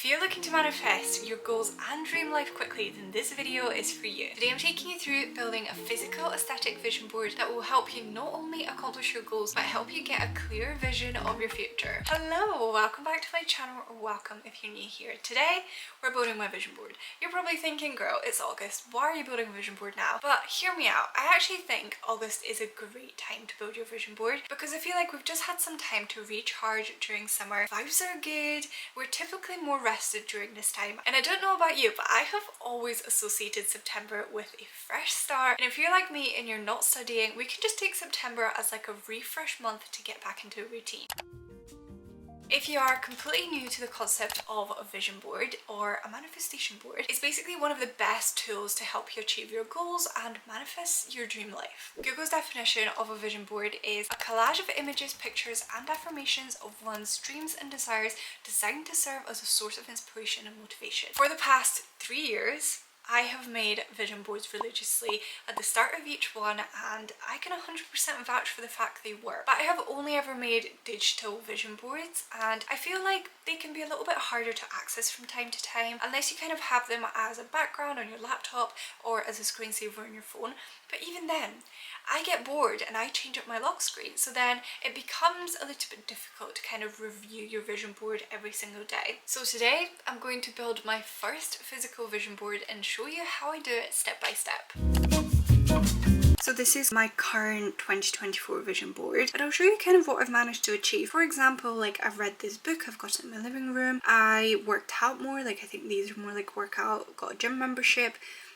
you're looking to manifest your goals and dream life quickly, then this video is for you. Today I'm taking you through building a physical aesthetic vision board that will help you not only accomplish your goals, but help you get a clear vision of your future. Hello, welcome back to my channel, or welcome if you're new here. Today, we're building my vision board. You're probably thinking, girl, it's August, why are you building a vision board now? But hear me out, I actually think August is a great time to build your vision board because I feel like we've just had some time to recharge during summer. Vibes are good, we're typically more rested during this time, and I don't know about you, but I have always associated September with a fresh start. And if you're like me and you're not studying, we can just take September as like a refresh month to get back into a routine. If you are completely new to the concept of a vision board or a manifestation board, it's basically one of the best tools to help you achieve your goals and manifest your dream life. Google's definition of a vision board is a collage of images, pictures and affirmations of one's dreams and desires designed to serve as a source of inspiration and motivation. For the past 3 years, I have made vision boards religiously at the start of each one, and I can 100% vouch for the fact they work. But I have only ever made digital vision boards, and I feel like they can be a little bit harder to access from time to time unless you kind of have them as a background on your laptop or as a screensaver on your phone. But even then, I get bored and I change up my lock screen, so then it becomes a little bit difficult to kind of review your vision board every single day. So today I'm going to build my first physical vision board and show you how I do it step by step. So this is my current 2024 vision board, and I'll show you kind of what I've managed to achieve. For example, like I've read this book, I've got it in my living room, I worked out more, like I think these are more like workout, got a gym membership.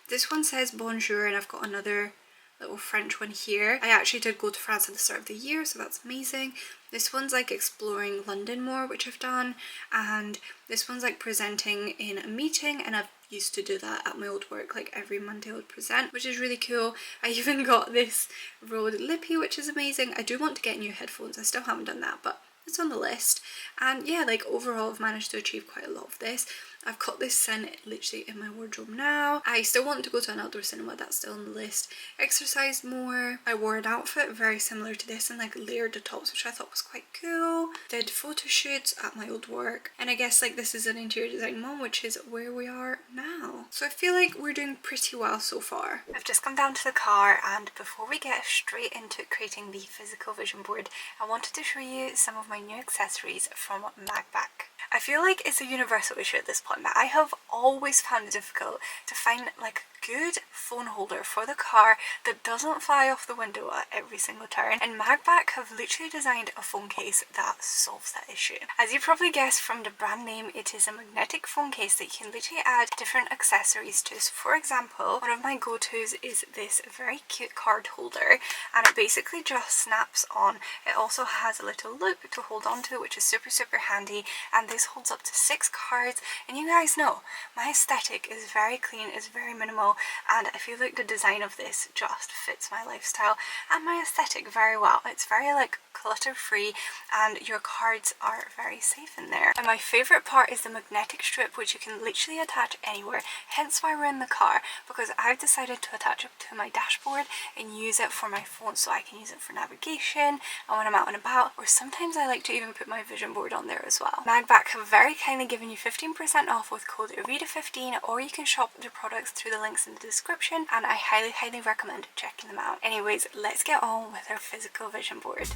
This one says bonjour, and I've got another little French one here. I actually did go to France at the start of the year, so that's amazing. This one's like exploring London more, which I've done, and this one's like presenting in a meeting, and I've used to do that at my old work, like every Monday I would present, which is really cool. I even got this Rode Lippy, which is amazing. I do want to get new headphones, I still haven't done that, but it's on the list. And yeah, like overall I've managed to achieve quite a lot of this. I've got this scent literally in my wardrobe now. I still want to go to an outdoor cinema, that's still on the list. Exercised more. I wore an outfit very similar to this and like layered the tops, which I thought was quite cool. Did photo shoots at my old work, and I guess like this is an interior design mom, which is where we are now. So I feel like we're doing pretty well so far. I've just come down to the car, and before we get straight into creating the physical vision board, I wanted to show you some of my new accessories from MagBak. I feel like it's a universal issue at this point, but I have always found it difficult to find like good phone holder for the car that doesn't fly off the window at every single turn, and MagBak have literally designed a phone case that solves that issue. As you probably guessed from the brand name, it is a magnetic phone case that you can literally add different accessories to. So for example, one of my go-tos is this very cute card holder, and it basically just snaps on. It also has a little loop to hold on to, which is super handy, and this holds up to 6 cards. And you guys know my aesthetic is very clean, is very minimal, and I feel like the design of this just fits my lifestyle and my aesthetic very well. It's very like clutter free, and your cards are very safe in there. And my favourite part is the magnetic strip, which you can literally attach anywhere, hence why we're in the car, because I've decided to attach it to my dashboard and use it for my phone, so I can use it for navigation and when I'm out and about, or sometimes I like to even put my vision board on there as well. MagBak have very kindly given you 15% off with code Irida15, or you can shop the products through the links in the description, and I highly recommend checking them out. Anyways, let's get on with our physical vision board.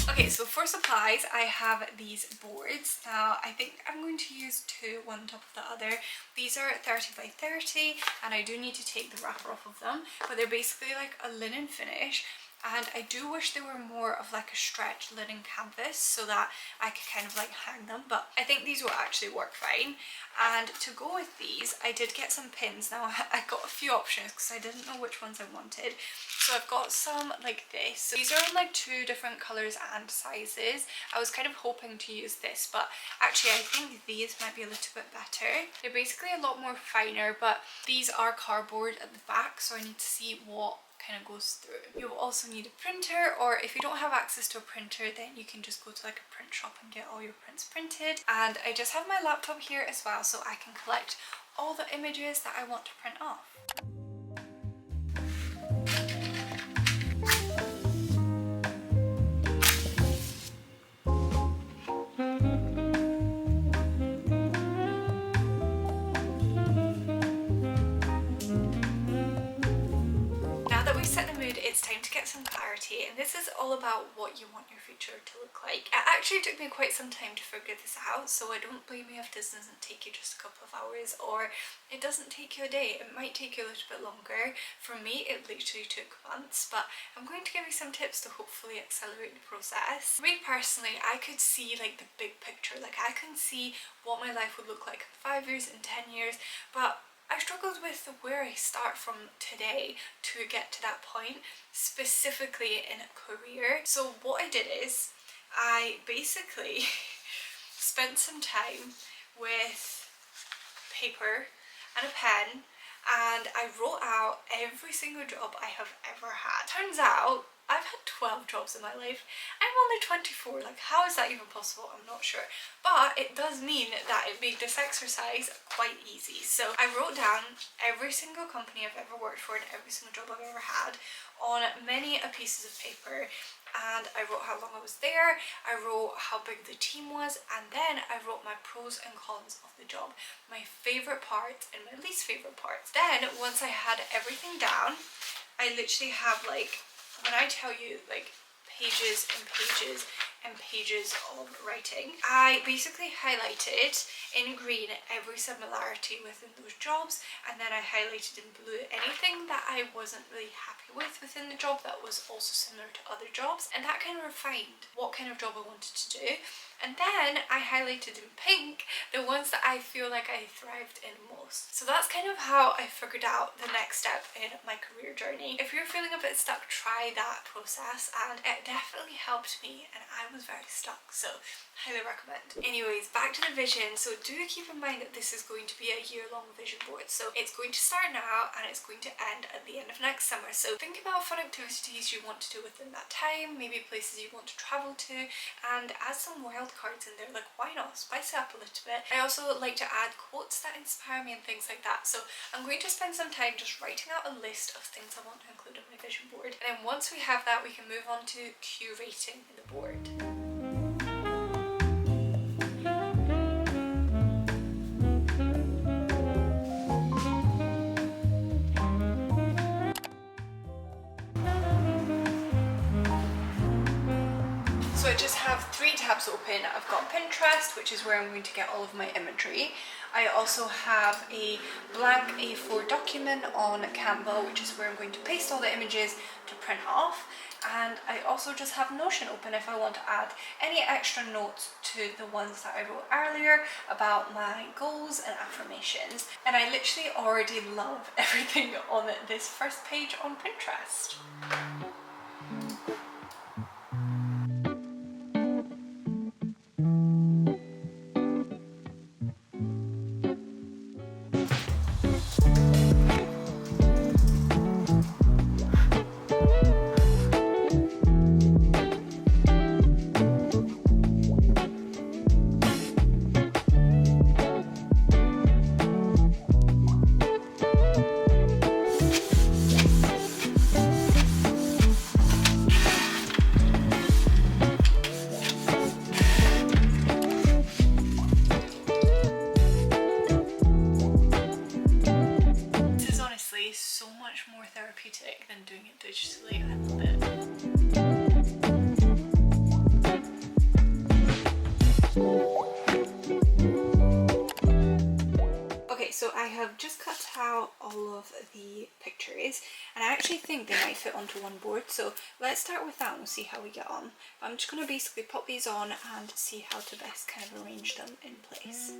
Okay, so for supplies, I have these boards. Now, I think I'm going to use 2, one on top of the other. These are 30 by 30, and I do need to take the wrapper off of them, but they're basically like a linen finish. And I do wish they were more of like a stretch linen canvas so that I could kind of like hang them, but I think these will actually work fine. And to go with these, I did get some pins. Now I got a few options because I didn't know which ones I wanted. So I've got some like this. So these are in like 2 different colours and sizes. I was kind of hoping to use this, but actually I think these might be a little bit better. They're basically a lot more finer, but these are cardboard at the back, so I need to see what kind of goes through. You'll also need a printer, or if you don't have access to a printer, then you can just go to like a print shop and get all your prints printed. And I just have my laptop here as well, so I can collect all the images that I want to print off. mood, it's time to get some clarity, and this is all about what you want your future to look like. It actually took me quite some time to figure this out, so I don't blame you if this doesn't take you just a couple of hours, or it doesn't take you a day. It might take you a little bit longer. For me, it literally took months, but I'm going to give you some tips to hopefully accelerate the process. For me personally, I could see like the big picture, like I can see what my life would look like in 5 years, in 10 years, but I struggled with where I start from today to get to that point, specifically in a career. So what I did is I basically spent some time with paper and a pen, and I wrote out every single job I have ever had. Turns out I've had 12 jobs in my life. I'm only 24. Like, how is that even possible? I'm not sure. But it does mean that it made this exercise quite easy. So I wrote down every single company I've ever worked for and every single job I've ever had on many pieces of paper. And I wrote how long I was there, I wrote how big the team was, and then I wrote my pros and cons of the job, my favourite parts and my least favourite parts. Then once I had everything down, I literally have like, when I tell you like pages and pages and pages of writing, I basically highlighted in green every similarity within those jobs, and then I highlighted in blue anything that I wasn't really happy with within the job that was also similar to other jobs, and that kind of refined what kind of job I wanted to do. And then I highlighted in pink the ones that I feel like I thrived in most. So that's kind of how I figured out the next step in my career journey. If you're feeling a bit stuck, try that process, and it definitely helped me, and I was very stuck, so highly recommend. Anyways, back to the vision. So do keep in mind that this is going to be a year-long vision board. So it's going to start now and it's going to end at the end of next summer. So think about fun activities you want to do within that time, maybe places you want to travel to, and add some wild cards in there. Like, why not spice it up a little bit? I also like to add quotes that inspire me and things like that. So I'm going to spend some time just writing out a list of things I want to include in my vision board, and then once we have that, we can move on to curating the board. So I just have 3 tabs open. I've got Pinterest, which is where I'm going to get all of my imagery. I also have a blank A4 document on Canva, which is where I'm going to paste all the images to print off. And I also just have Notion open if I want to add any extra notes to the ones that I wrote earlier about my goals and affirmations. And I literally already love everything on this first page on Pinterest. So much more therapeutic than doing it digitally. I love it. Okay, so I have just cut out all of the pictures, and I actually think they might fit onto one board, so let's start with that and we'll see how we get on. I'm just going to basically pop these on and see how to best kind of arrange them in place.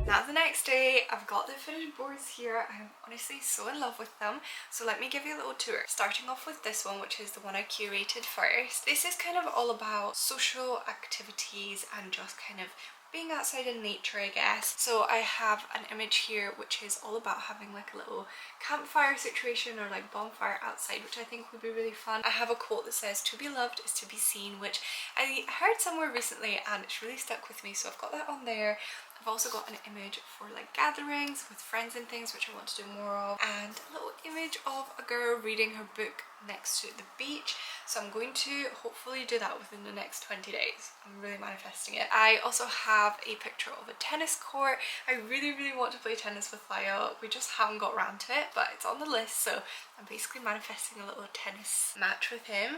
Now the next day, I've got the finished boards here. I'm honestly so in love with them. So let me give you a little tour. Starting off with this one, which is the one I curated first. This is kind of all about social activities and just kind of being outside in nature, I guess. So I have an image here which is all about having like a little campfire situation or like bonfire outside, which I think would be really fun. I have a quote that says, "To be loved is to be seen," which I heard somewhere recently and it's really stuck with me, so I've got that on there. I've also got an image for like gatherings with friends and things, which I want to do more of, and a little image of a girl reading her book next to the beach. So I'm going to hopefully do that within the next 20 days. I'm really manifesting it. I also have a picture of a tennis court. I really want to play tennis with Lyle. We just haven't got around to it, but it's on the list, so I'm basically manifesting a little tennis match with him.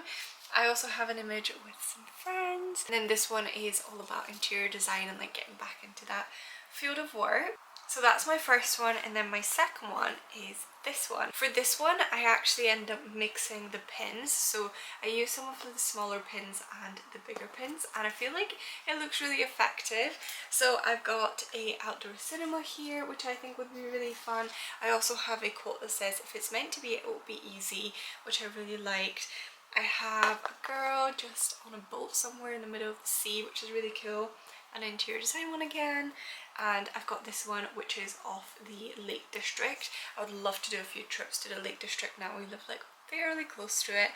I also have an image with some friends, and then this one is all about interior design and like getting back into that field of work. So that's my first one, and then my second one is this one. For this one, I actually end up mixing the pins. So I use some of the smaller pins and the bigger pins, and I feel like it looks really effective. So I've got a outdoor cinema here, which I think would be really fun. I also have a quote that says, "If it's meant to be, it will be easy," which I really liked. I have a girl just on a boat somewhere in the middle of the sea, which is really cool. An interior design one again, and I've got this one which is off the Lake District. I would love to do a few trips to the Lake District now. We live like fairly close to it.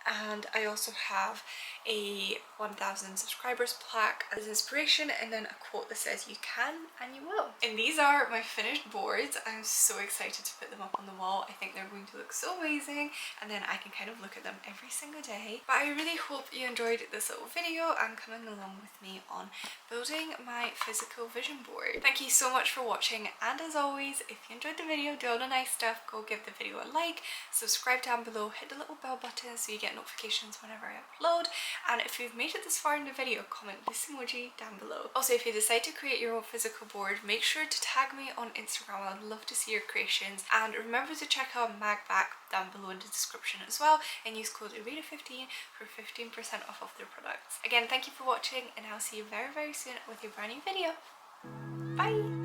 And I also have a 1000 subscribers plaque as inspiration, and then a quote that says, "You can and you will." And these are my finished boards. I'm so excited to put them up on the wall. I think they're going to look so amazing, and then I can kind of look at them every single day. But I really hope you enjoyed this little video and coming along with me on building my physical vision board. Thank you so much for watching, and as always, if you enjoyed the video, do all the nice stuff, go give the video a like, subscribe down below, hit the little bell button so you get notifications whenever I upload, and if you've made it this far in the video, comment this emoji down below. Also, if you decide to create your own physical board, make sure to tag me on Instagram. I'd love to see your creations, and remember to check out MagBak down below in the description as well, and use code Irida15 for 15% off of their products. Again, thank you for watching, and I'll see you very soon with a brand new video. Bye!